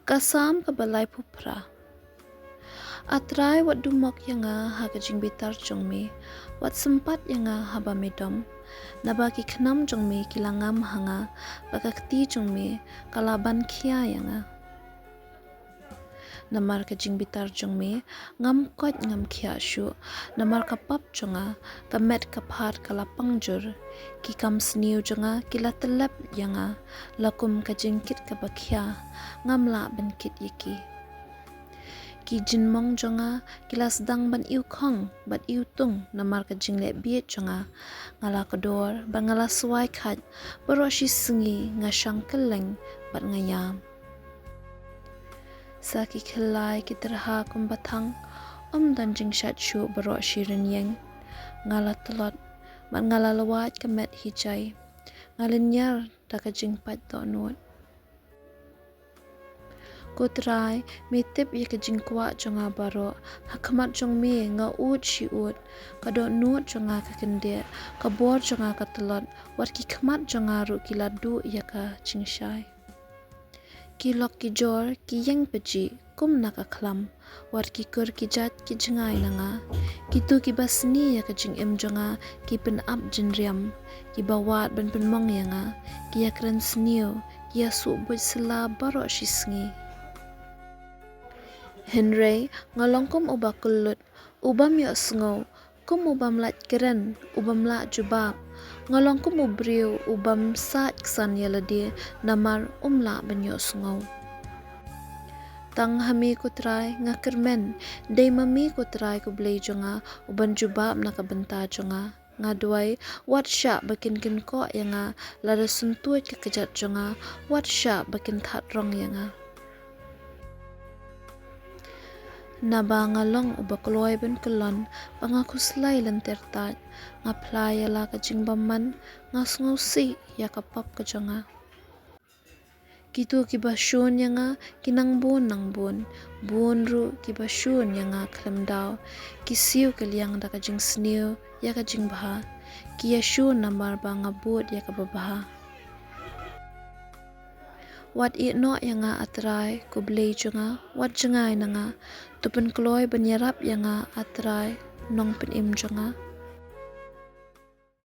Kasam ka balai pupra. Atrai wat dumok yanga ha kajing bitar jongmi, wat sempat yanga haba medom, naba ki khnam jongmi kilangam hanga, bakakti jongmi kalaban kia yanga. Namar kajing bitar jongmi, ngam kot ngam kia shu, namar kapap jonga, kamet kaphat kalapang jur, ki kam sniu jonga kila telep yanga, lakum kajing kit kabakia, ngam la ben kit yiki. Ki jinmong jonga kila sedang ban iu khong bat iu tung namar kajing le biet jonga ngala kedor ban ngala suai khat baroshi sengi ngasang keleng bat ngayam. Saki kelai kiterha kumbatang dan jing shat shu baroshi renyeng ngala telot bat ngala lawat kemet hijai ngalinyar da kajing pat donut. Kutrai mitip ye kajing kwa jonga baro hakamat jong mi nga ut shi ut kadot nut jonga kakende kabor jonga katelot wat ki khamat jonga ru kiladu ya ka chingshai ki lok ki jor ki yang peji kum naka klam wat ki kur ki jat ki jingai nanga ki tu ki basni ya kajing em jonga ki pen up jinriam ki bawat ben pen mong yanga ki yakran sniu ki asu buj sela baro shisngi. Henry ngalongkum uba kulut, ubam yo sngo, kum ubam lat keren, ubam lat jubab, ngalongkum ubriu, ubam saat ksan yaladi, namar la ben yo sngo. Tang hami kutrai ngakermen, day mami kutrai kublay jonga, uban jubab nakabenta jonga. Ngadway, wat sya bakin kin ko yanga, lada suntuit kekejat jonga, wat sya bakin that rong yanga. Naba ngalong ubakloy ben kelon pangakuslay lentertat ngaplay la kajing baman ngasngausi ya kapap kajonga kitu kibasyun yanga kinangbun nangbun bun ru kibasyun yanga klemdaw kisiu kaliang da kajing sniu ya kajing baha kiyasyun nambar ba ngabut ya kababaha. Wat it no yanga atrai kublay jonga wat jengai nanga tupen kloy banyarap yanga atrai nong pen im jonga